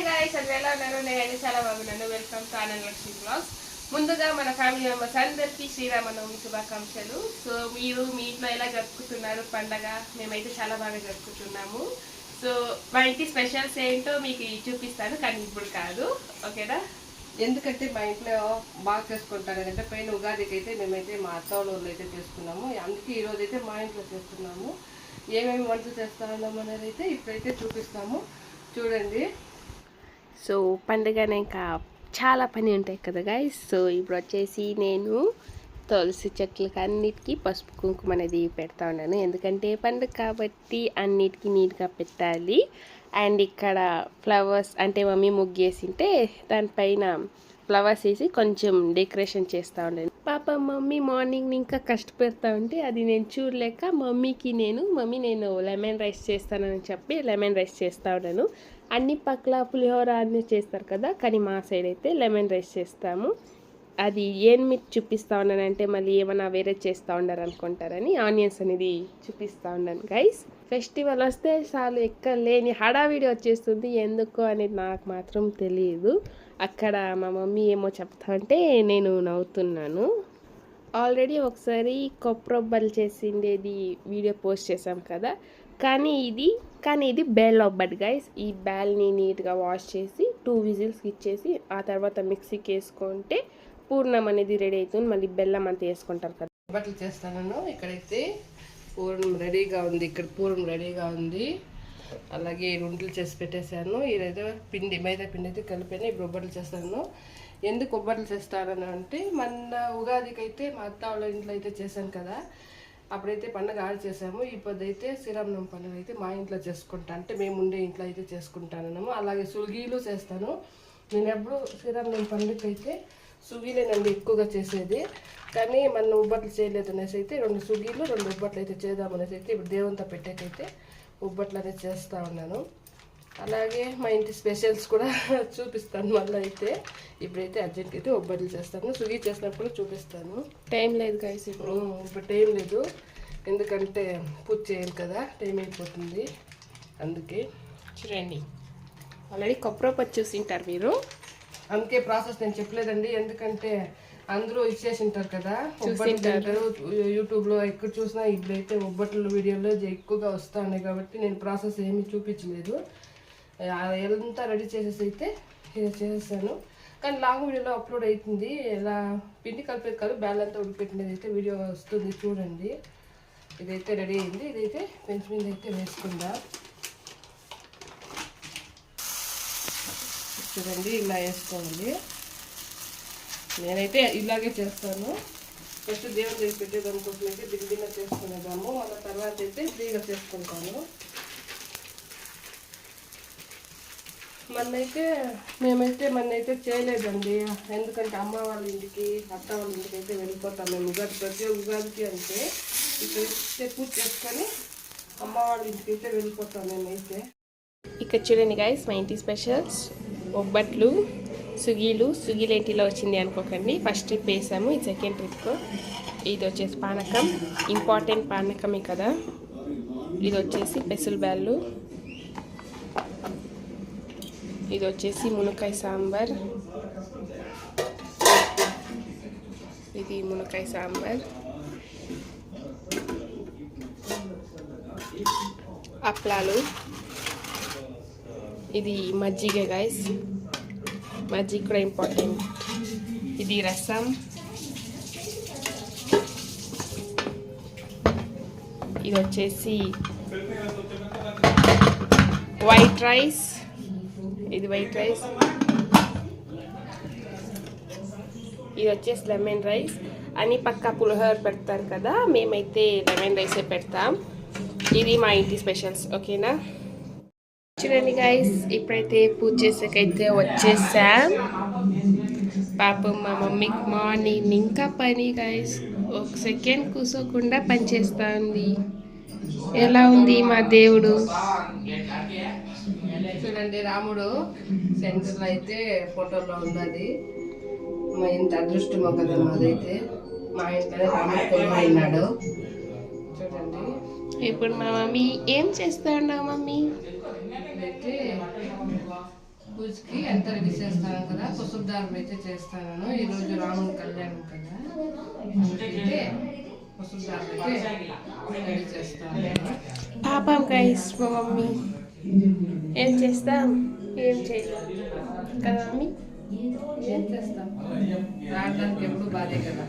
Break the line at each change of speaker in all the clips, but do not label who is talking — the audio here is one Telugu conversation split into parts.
గైస్ అందరూ ఎలా ఉన్నారు? నేనైతే చాలా బాగున్నాను. Welcome to Anand Lakshmi blogs. ముందుగా మన ఫ్యామిలీ మెంబర్స్ అందరికీ శ్రీరామనవమి శుభాకాంక్షలు. సో మీరు మీ ఇంట్లో ఎలా జరుపుకుంటున్నారు పండగ? మేమైతే చాలా బాగా జరుపుకుంటున్నాము. సో మా ఇంటి స్పెషల్స్ ఏంటో మీకు చూపిస్తాను, కానీ ఇప్పుడు కాదు, ఓకేనా?
ఎందుకంటే మా ఇంట్లో బాగా చేసుకుంటారు కదంటే పైన ఉగాదికి అయితే మేమైతే మా అత్త వాళ్ళ ఊళ్ళో అయితే చేసుకున్నాము. అందుకే ఈరోజు అయితే మా ఇంట్లో చేస్తున్నాము. ఏమేమి వంటలు చేస్తా ఉన్నాము అనేది అయితే ఇప్పుడైతే చూపిస్తాము, చూడండి.
సో పండుగనే ఇంకా చాలా పని ఉంటాయి కదా గైస్. సో ఇప్పుడు వచ్చేసి నేను తులసి చెట్లకి అన్నిటికీ పసుపు కుంకుమ అనేది పెడతా ఉన్నాను, ఎందుకంటే పండుగ కాబట్టి అన్నిటికీ నీట్గా పెట్టాలి. అండ్ ఇక్కడ ఫ్లవర్స్ అంటే మమ్మీ ముగ్గేసింటే దానిపైన ఫ్లవర్స్ వేసి కొంచెం డెకరేషన్ చేస్తూ ఉన్నాను. పాప మమ్మీ మార్నింగ్ ఇంకా కష్టపెడతా ఉంటే అది నేను చూడలేక మమ్మీ నేను లెమన్ రైస్ చేస్తానని చెప్పి లెమన్ రైస్ చేస్తూ ఉన్నాను. అన్ని పక్కల పులిహోర అన్నీ చేస్తారు కదా, కానీ మా సైడ్ అయితే లెమన్ రైస్ చేస్తాము. అది ఏం మీకు చూపిస్తూ ఉన్నానంటే మళ్ళీ ఏమైనా వేరే చేస్తూ ఉండరు అనుకుంటారని ఆనియన్స్ అనేది చూపిస్తూ ఉన్నాను గైస్. ఫెస్టివల్ వస్తే చాలు ఎక్కడ లేని హడావిడి వచ్చేస్తుంది, ఎందుకు అనేది నాకు మాత్రం తెలియదు. అక్కడ మా మమ్మీ ఏమో చెప్తా అంటే నేను నవ్వుతున్నాను. ఆల్రెడీ ఒకసారి కొప్పరొబ్బలు చేసిండేది వీడియో పోస్ట్ చేసాం కదా, కానీ ఇది బేల్ ఒబ్బట్ గైస్. ఈ బేల్ని నీట్గా వాష్ చేసి 2 విజిల్స్ ఇచ్చేసి ఆ తర్వాత మిక్సీకి వేసుకుంటే పూర్ణం అనేది రెడీ అవుతుంది. మళ్ళీ బెల్లం అంతా వేసుకుంటారు కదా.
బట్టలు చేస్తాను. ఇక్కడైతే పూర్ణం రెడీగా ఉంది, ఇక్కడ పూర్ణం రెడీగా ఉంది. అలాగే ఉండలు చేసి పెట్టేశాను. ఇదైతే మైదా పిండి అయితే కలిపాను. ఇప్పుడు ఒబ్బట్లు చేస్తాను. ఎందుకు ఒబ్బట్లు చేస్తానని అంటే మొన్న ఉగాదికి అయితే మా అత్త వాళ్ళ ఇంట్లో అయితే చేశాను కదా, అప్పుడైతే పండుగ ఆడ చేసాము. ఇప్పుడైతే శ్రీరామనవమి పండుగ అయితే మా ఇంట్లో చేసుకుంటాను, అంటే మేము ఉండే ఇంట్లో అయితే చేసుకుంటాను. అలాగే సుగిలు చేస్తాను. నేను ఎప్పుడు శ్రీరామనవమి పండుగకి అయితే సుగీలేనండి ఎక్కువగా చేసేది, కానీ మన ఉబ్బట్లు చేయలేదు అనేసి అయితే 2 సుగీలు 2 ఉబ్బట్లు అయితే చేద్దామనేసి అయితే ఇప్పుడు దేవుంతో పెట్టేకైతే ఉబ్బట్లు అనేది చేస్తూ ఉన్నాను. అలాగే మా ఇంటి స్పెషల్స్ కూడా చూపిస్తాను. మళ్ళీ అయితే ఇప్పుడైతే అర్జెంట్కి అయితే ఉబ్బట్లు చేస్తాను. సుగీ చేసినప్పుడు చూపిస్తాను.
టైం లేదు గైస్,
ఇప్పుడు టైం లేదు, ఎందుకంటే పూజ చేయాలి కదా, టైం అయిపోతుంది. అందుకే
చూడండి, ఆల్రెడీ కొప్పరపచ్చి చూసింటారు మీరు,
అందుకే ప్రాసెస్ నేను చెప్పలేదండి. ఎందుకంటే అందరూ ఇచ్చేసి ఉంటారు కదా, ఉబ్బట్లు యూట్యూబ్లో ఎక్కడ చూసినా ఇప్పుడైతే ఉబ్బట్లు వీడియోలో ఎక్కువగా వస్తూ ఉన్నాయి కాబట్టి నేను ప్రాసెస్ ఏమీ చూపించలేదు. ఎంత రెడీ చేసేసి అయితే ఇది చేసేసాను. కానీ లాంగ్ వీడియోలో అప్లోడ్ అవుతుంది. ఇలా పిండి కలిపేది కాదు, బ్యాలంతా ఉడిపెట్టినది అయితే వీడియో వస్తుంది, చూడండి. ఇదైతే రెడీ అయింది. ఇదైతే పెంచు మీద అయితే వేసుకుందా, చూడండి. ఇలా వేసుకోవాలి. నేనైతే ఇలాగే చేస్తాను. ఫస్ట్ దేవుని దగ్గర పెట్టేదానికోసం అయితే బిల్డింగ్గా చేసుకునేదాము, మళ్ళీ తర్వాత అయితే ఫ్రీగా చేసుకుంటాను. మొన్నైతే చేయలేదండి, ఎందుకంటే అమ్మ వాళ్ళ ఇంటికి అత్త వాళ్ళ ఇంటికి అయితే వెళ్ళిపోతాం మేము. ప్రతి ఉగాదికి అంటే ఇక్కడైతే పూజ చేసుకొని అమ్మ వాళ్ళ ఇంటికి అయితే వెళ్ళిపోతాం మేమైతే.
ఇక్కడ చూడండి గైస్, మా ఇంటి స్పెషల్స్ ఒబ్బట్లు, సుగీలు ఏంటిలో వచ్చింది అనుకోకండి. ఫస్ట్ ట్రిప్ వేసాము, ఇది సెకండ్ ట్రిప్. ఇది వచ్చేసి పానకం, ఇంపార్టెంట్ పానకమే కదా. ఇది వచ్చేసి పెసలు బ్యాళ్ళు, ఇది వచ్చేసి మునక్కాయ సాంబార్, ఇది మునక్కాయ సాంబార్, అప్లాలు, ఇది మజ్జిగ గైస్, మజ్జిగ కూడా ఇంపార్టెంట్. ఇది రసం, ఇది వచ్చేసి వైట్ రైస్, ఇది వైట్ రైస్, ఇది వచ్చేసి లెమన్ రైస్. అని పక్కా పులిహోర పెడతారు కదా, మేమైతే లెమన్ రైసే పెడతాం. ఇది మా ఇంటి స్పెషల్స్, ఓకేనా? చూడండి గైస్, ఇప్పుడైతే పూజ చేసాకైతే వచ్చేసాం. పాపం మా మమ్మీకి మార్నింగ్ ఇంకా పని గైస్, ఒక సెకండ్ కూర్చోకుండా పని చేస్తా ఉంది. ఎలా ఉంది మా దేవుడు?
చూడండి, రాముడు సెంటర్లో అయితే ఫోటోలో ఉన్నది. మా ఇంత అదృష్టమో కదా మాదైతే, మా ఇంట్లోనే రాముడు కొలువైనాడు. చూడండి,
ఇప్పుడు మా మమ్మీ ఏం చేస్తా ఉన్నావు మమ్మీ?
అయితే పూజకి ఎంత రెడీ చేస్తాను కదా, పసుపు దారం అయితే చేస్తాను. ఈరోజు రాముని కళ్యాణం కదా, అందుకైతే పసుపు దారం అయితే రెడీ చేస్తాను.
పాపం గైస్ మా మమ్మీ ఏం చేస్తాం, ఏం చేయలేం కదా మమ్మీ.
ఏం చేస్తాం, రావడానికి ఎప్పుడు బాధే కదా.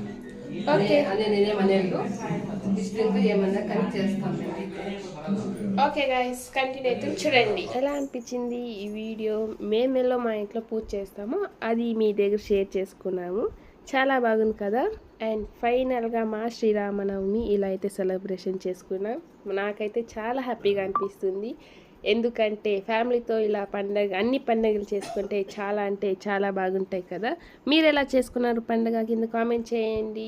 ఓకే
అదే నేనేమనేది ఇష్టంగా ఏమన్నా కానీ చేస్తాం.
ఓకే గైస్ కంటిన్యూ అయితే చూడండి. ఎలా అనిపించింది ఈ వీడియో? మేమెల్లో మా ఇంట్లో పూజ చేస్తామో అది మీ దగ్గర షేర్ చేసుకున్నాము. చాలా బాగుంది కదా. అండ్ ఫైనల్గా మా శ్రీరామనవమి ఇలా అయితే సెలబ్రేషన్ చేసుకున్నాం. నాకైతే చాలా హ్యాపీగా అనిపిస్తుంది. ఎందుకంటే ఫ్యామిలీతో ఇలా పండగ అన్ని పండుగలు చేసుకుంటే చాలా అంటే చాలా బాగుంటాయి కదా. మీరు ఎలా చేసుకున్నారు పండగ కింద కామెంట్ చేయండి.